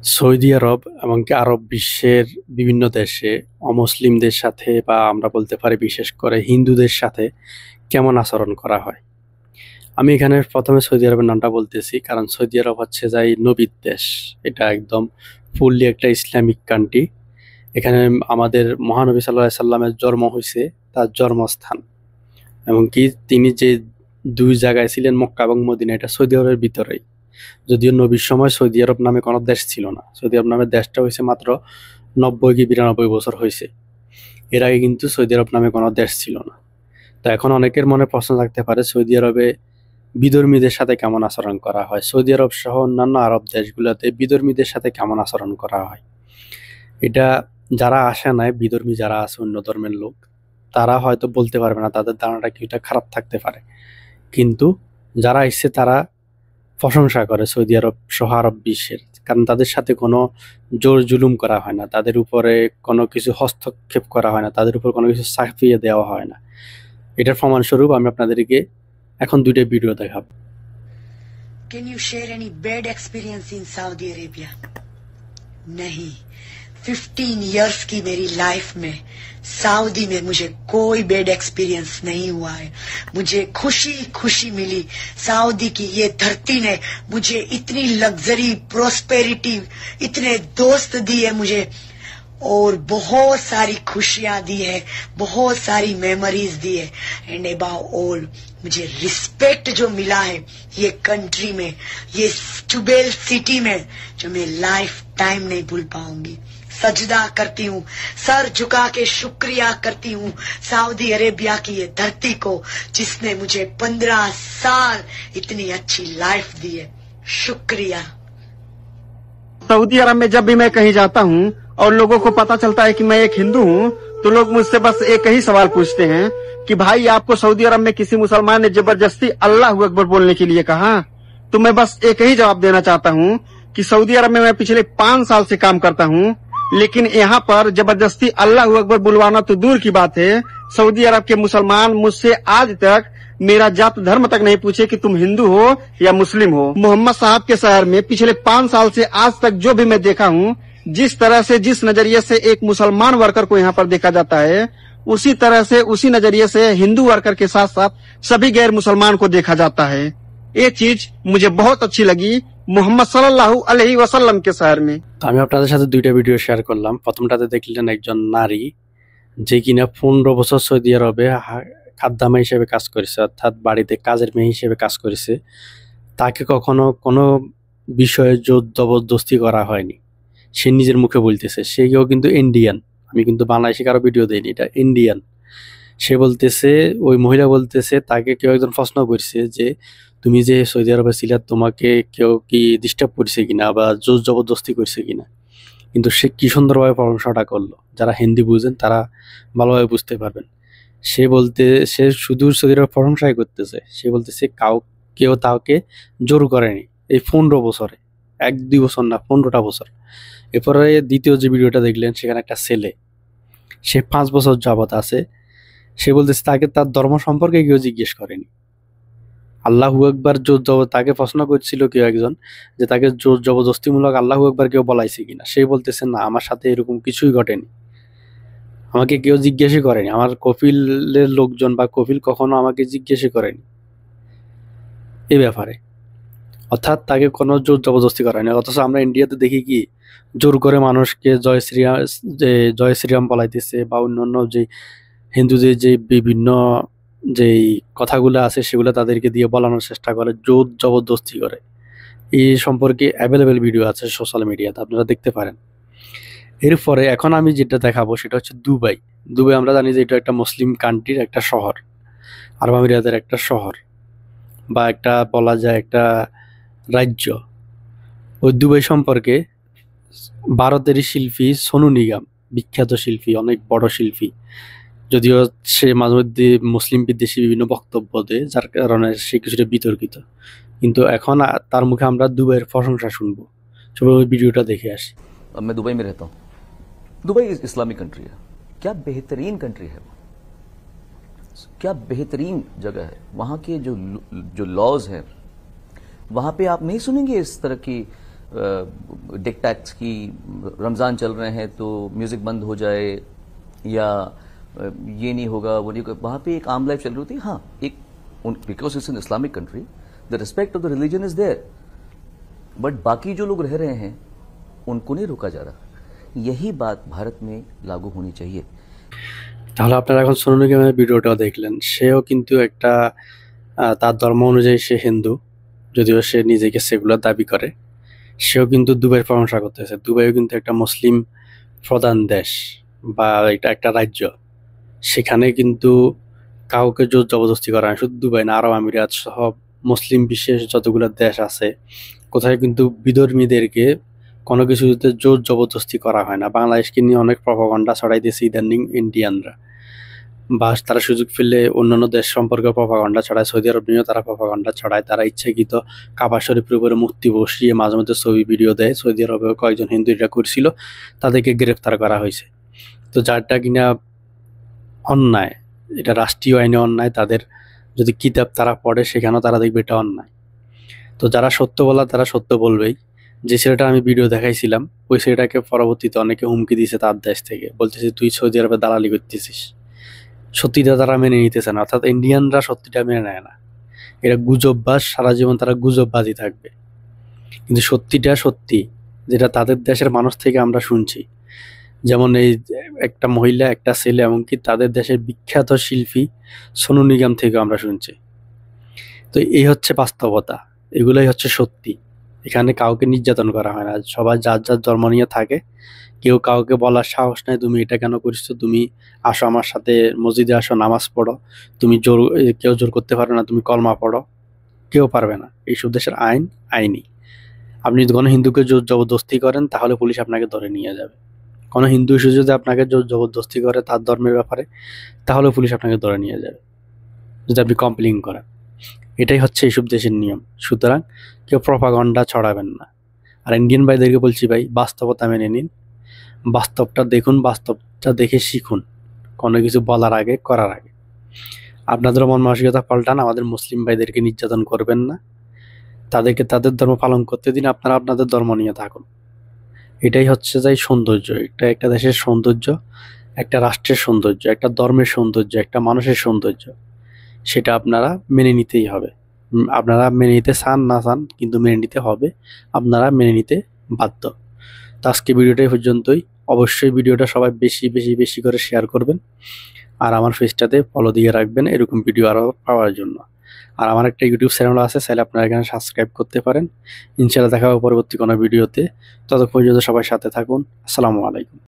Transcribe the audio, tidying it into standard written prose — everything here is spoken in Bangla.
সৌদি আরব এমনকি আরব বিশ্বের বিভিন্ন দেশে অমুসলিমদের সাথে বা আমরা বলতে পারি বিশেষ করে হিন্দুদের সাথে কেমন আচরণ করা হয়। আমি এখানে প্রথমে সৌদি আরবের নামটা বলতেছি কারণ সৌদি আরব হচ্ছে যাই নবীর দেশ। এটা একদম ফুললি একটা ইসলামিক কান্ট্রি। এখানে আমাদের মহানবী সাল্লাল্লাহু সাল্লামের জন্ম হয়েছে, তার জন্মস্থান। এমনকি তিনি যে দুই জায়গায় ছিলেন মক্কা এবং মদিনা, এটা সৌদি আরবের ভিতরেই। যদিও নবীর সময় সৌদি আরব নামে কোনো দেশ ছিল না, সৌদি আরব নামের দেশটা হয়েছে মাত্র 90 কি 92 বছর হয়েছে। এর আগে কিন্তু সৌদি আরব নামে কোনো দেশ ছিল না। তো এখন অনেকের মনে প্রশ্ন থাকতে পারে সৌদি আরবে বিধর্মীদের সাথে কেমন আচরণ করা হয়, সৌদি আরব সহ অন্যান্য আরব দেশগুলোতে বিধর্মীদের সাথে কেমন আচরণ করা হয়। এটা যারা আসে নাই, বিধর্মী যারা আছে অন্য ধর্মের লোক, তারা হয়তো বলতে পারবে না, তাদের ধারণাটা কিছুটা খারাপ থাকতে পারে। কিন্তু যারা এসছে তারা প্রশংসা করে সৌদি আরব সহ আরব বিশ্বের, কারণ তাদের সাথে কোনো জোর জুলুম করা হয় না, তাদের উপরে কোনো কিছু হস্তক্ষেপ করা হয় না, তাদের উপর কোনো কিছু চাপিয়ে দেওয়া হয় না। এটার প্রমাণস্বরূপ আমি আপনাদেরকে এখন দুইটা ভিডিও দেখাবো। Can you share any bad experience in Saudi Arabia? नहीं। 15 years की मेरी लाइफ में सऊदी में मुझे कोई बैड एक्सपीरियंस नहीं हुआ है। मुझे खुशी खुशी मिली। सऊदी की ये धरती ने मुझे इतनी लग्जरी, प्रोस्पेरिटी, इतने दोस्त दिए मुझे, और बहुत सारी खुशियां दी है, बहुत सारी मेमोरीज दी है। एंड अबाउ ऑल मुझे रिस्पेक्ट जो मिला है ये कंट्री में, ये जुबेल सिटी में, जो मैं लाइफ टाइम नहीं भूल पाऊंगी। सजदा करती हूँ, सर झुका के शुक्रिया करती हूँ सऊदी अरेबिया की ये धरती को, जिसने मुझे 15 साल इतनी अच्छी लाइफ दी है। शुक्रिया। सऊदी अरब में जब भी मैं कहीं जाता हूँ और लोगों को पता चलता है कि मैं एक हिंदू हूँ, तो लोग मुझसे बस एक ही सवाल पूछते हैं कि भाई आपको सऊदी अरब में किसी मुसलमान ने जबरदस्ती अल्लाह अकबर बोलने के लिए कहा? तो मैं बस एक ही जवाब देना चाहता हूँ कि सऊदी अरब में मैं पिछले 5 साल से काम करता हूँ, लेकिन यहाँ पर जबरदस्ती अल्लाह अकबर बुलवाना तो दूर की बात है, सऊदी अरब के मुसलमान मुझसे आज तक मेरा जात धर्म तक नहीं पूछे कि तुम हिंदू हो या मुस्लिम हो। मोहम्मद साहब के शहर में पिछले 5 साल से आज तक जो भी मैं देखा हूँ, जिस तरह से, जिस नजरिए से एक मुसलमान वर्कर को यहाँ पर देखा जाता है, उसी तरह से, उसी नजरिए से हिंदू वर्कर के साथ साथ सभी गैर मुसलमान को देखा जाता है। ये चीज मुझे बहुत अच्छी लगी मोहम्मद सल्लल्लाहु अलैहि वसल्लम के शहर में। আমি আপনাদের সাথে দুইটা ভিডিও শেয়ার করলাম। প্রথমটাতে দেখলেন একজন নারী যে কিনা 15 বছর সৌদি আরবে খাদ্দামা হিসেবে কাজ করেছে, অর্থাৎ বাড়িতে কাজের মেয়ে হিসেবে কাজ করেছে। তাকে কখনো কোনো বিষয়ে জোর জবরদস্তি করা হয়নি, সে নিজের মুখে বলতেছে। সেও কিন্তু ইন্ডিয়ান, আমি কিন্তু বাংলাদেশে কারো ভিডিও দেইনি, এটা ইন্ডিয়ান। সে বলতেছে, ওই মহিলা বলতেছে তাকে কেউ একজন প্রশ্ন করছে যে তুমি যে সৌদি আরবে ছিলে তোমাকে কেউ কি ডিস্টার্ব করছে কিনা বা জোর জবরদস্তি করছে কিনা। কিন্তু সে কি সুন্দরভাবে প্রশংসাটা করলো, যারা হিন্দি বুঝেন তারা ভালোভাবে বুঝতে পারবেন। সে শুধু সৌদি আরবের প্রশংসাই করতেছে। সে বলতেছে কেউ তাকে জোর করেনি এই 15 বছরে, 1-2 বছর না, 15টা বছর। এরপরে দ্বিতীয় যে ভিডিওটা দেখলেন সেখানে একটা ছেলে, সে 5 বছর যাবত আছে। সে বলতেছে তাকে তার ধর্ম সম্পর্কে কেউ জিজ্ঞেস করেনি। আল্লাহু আকবার তাকে প্রশ্ন করছিল কেউ একজন যে তাকে জোর জবরদস্তিমূলক আল্লাহু আকবার কেউ বলাইছে কিনা। সে বলতেছে না, আমার সাথে এরকম কিছুই ঘটেনি, আমাকে কেউ জিজ্ঞেসই করেনি, আমার কফিলের লোকজন বা কফিল কখনো আমাকে জিজ্ঞেসই করেনি এই ব্যাপারে। অর্থাৎ তাকে কোনো জোর জবরদস্তি করেনি। অথচ আমরা ইন্ডিয়াতে দেখি কি জোর করে মানুষকে জয় শ্রীরাম বলাইতেছে বা অন্যান্য যে হিন্দুদের যে বিভিন্ন যেই কথাগুলো আছে সেগুলো তাদেরকে দিয়ে বলানোর চেষ্টা করে, জোর জবরদস্তি করে। এই সম্পর্কে অ্যাভেলেবেল ভিডিও আছে সোশ্যাল মিডিয়াতে, আপনারা দেখতে পারেন। এরপরে এখন আমি যেটা দেখাবো সেটা হচ্ছে দুবাই। দুবাই আমরা জানি যে এটা একটা মুসলিম কান্ট্রির একটা শহর, আরব আমিরাতের একটা শহর বা একটা বলা যায় একটা রাজ্য। ওই দুবাই সম্পর্কে ভারতেরই শিল্পী সোনু নিগম, বিখ্যাত শিল্পী, অনেক বড় শিল্পী, যদিও সে মাঝে মধ্যে মুসলিম বিদ্বেষী বিভিন্ন বক্তব্য দেয়, যার কারণে সে কিছুটা বিতর্কিত। কিন্তু এখন তার মুখে আমরা দুবাইয়ের প্রশংসা শুনবো। চলো ওই ভিডিওটা দেখে আসি। अब मैं दुबई में रहता हूँ। दुबई इस्लामिक कंट्री है, क्या बेहतरीन कंट्री है, क्या बेहतरीन जगह है। वहाँ के जो लॉज हैं, वहाँ पे आप नहीं सुनेंगे इस तरह की डिक्टेट्स की रमज़ान चल रहे हैं तो म्यूज़िक बंद हो जाए या ये नहीं होगा वो नहीं होगा, वहाँ पे एक आम लाइफ चल रही होती है। हाँ, एक because it's an Islamic country, the respect of the religion is there, but बाकी जो लोग रह रहे हैं उनको नहीं रोका जा रहा। यही बात भारत में लागू होनी चाहिए। তাহলে আপনারা এখন সোনু নিগমের ভিডিওটাও দেখলেন, সেও কিন্তু একটা তার ধর্ম অনুযায়ী সে হিন্দু, যদিও সে নিজেকে সেকুলার দাবি করে। সেও কিন্তু দুবাইয়ের প্রশংসা করতেছে। দুবাইও কিন্তু একটা মুসলিম প্রধান দেশ বা এটা একটা রাজ্য, সেখানে কিন্তু কাউকে জোর জবরদস্তি করা হয়। শুধু দুবাই না, আরব আমিরাত সহ মুসলিম বিশ্বের যতগুলো দেশ আছে, কোথায় কিন্তু বিধর্মীদেরকে কোনো কিছুতে জোর জবরদস্তি করা হয় না। বাংলাদেশকে নিয়ে অনেক প্রপাগান্ডা ছড়াইতেছে ইদানিং ইন্ডিয়ানরা, বা তারা সুযোগ পেলে অন্যান্য দেশ সম্পর্কে প্রপাগান্ডা ছড়ায়। সৌদি আরব নিয়েও তারা প্রপাগান্ডা ছড়ায়। তারা ইচ্ছাকৃত কাবা শরীফের উপরে মূর্তি বসিয়ে মাঝে মধ্যে ছবি ভিডিও দেয়। সৌদি আরবেও কয়েকজন হিন্দু এটা করছিল, তাদেরকে গ্রেফতার করা হয়েছে। তো যারটা কিনা অন্যায়, এটা রাষ্ট্রীয় আইনে অন্যায়। তাদের যদি কিতাব তারা পড়ে, সেখানেও তারা দেখবে এটা অন্যায়। তো যারা সত্য বলা তারা সত্য বলবেই। যে ছেলেটা আমি ভিডিও দেখাইছিলাম, ওই ছেলেটাকে পরবর্তীতে অনেকে হুমকি দিয়েছে তার দেশ থেকে, বলতেছে তুই সৌদি আরবে দালালি করতেছিস। সত্যিটা তারা মেনে নিতেছে না, অর্থাৎ ইন্ডিয়ানরা সত্যিটা মেনে নেয় না। এটা গুজববাজ, সারা জীবন তারা গুজববাজি থাকবে। কিন্তু সত্যিটা সত্যি, যেটা তাদের দেশের মানুষ থেকে আমরা শুনছি। যেমন এই একটা মহিলা, একটা ছেলে, এমনকি তাদের দেশের বিখ্যাত শিল্পী সোনু নিগম থেকে আমরা শুনছি। তো এই হচ্ছে বাস্তবতা, এগুলোই হচ্ছে সত্যি। এখানে কাউকে নির্যাতন করা হয় না, সবাই যার যার ধর্ম নিয়ে থাকে। কেউ কাউকে বলার সাহস নাই তুমি এটা কেন করছো, তুমি আসো আমার সাথে মসজিদে আসো, নামাজ পড়ো। তুমি কেউ জোর করতে পারবে না, তুমি কলমা পড়ো, কেউ পারবে না। এইসব দেশের আইন আইনি। আপনি যদি কোনো হিন্দুকে জোর জবরদস্তি করেন, তাহলে পুলিশ আপনাকে ধরে নিয়ে যাবে। কোনো হিন্দু এসে যদি আপনাকে জোর জবরদস্তি করে তার ধর্মের ব্যাপারে, তাহলে পুলিশ আপনাকে ধরে নিয়ে যাবে যদি আপনি কমপ্লেইন করেন। এটাই হচ্ছে এইসব দেশের নিয়ম। সুতরাং কেউ প্রপাগান্ডা ছড়াবেন না। আর ইন্ডিয়ান ভাইদেরকে বলছি, ভাই বাস্তবতা মেনে নিন, বাস্তবটা দেখুন, বাস্তবটা দেখে শিখুন কোনো কিছু বলার আগে, করার আগে। আপনাদের মন মানসিকতা পাল্টান, আমাদের মুসলিম ভাইদেরকে নির্যাতন করবেন না, তাদেরকে তাদের ধর্ম পালন করতে দিন, আপনারা আপনাদের ধর্ম নিয়ে থাকুন। এটাই হচ্ছে যাই সৌন্দর্য। এটা একটা দেশের সৌন্দর্য, একটা রাষ্ট্রের সৌন্দর্য, একটা ধর্মের সৌন্দর্য, একটা মানুষের সৌন্দর্য। সেটা আপনারা মেনে নিতেই হবে। আপনারা মেনে নিতে চান না চান, কিন্তু মেনে নিতে হবে, আপনারা মেনে নিতে বাধ্য। তো আজকে ভিডিওটা এই পর্যন্তই। অবশ্যই ভিডিওটা সবাই বেশি বেশি বেশি করে শেয়ার করবেন, আর আমার পেজটাতে ফলো দিয়ে রাখবেন এরকম ভিডিও আরও পাওয়ার জন্য। আর আমার একটা ইউটিউব চ্যানেল আছে, চাইলে আপনারা এখানে সাবস্ক্রাইব করতে পারেন। ইনশাআল্লাহ দেখা হবে পরবর্তী কোনো ভিডিওতে। ততক্ষণ পর্যন্ত সবাই সাথে থাকুন। আসসালামু আলাইকুম।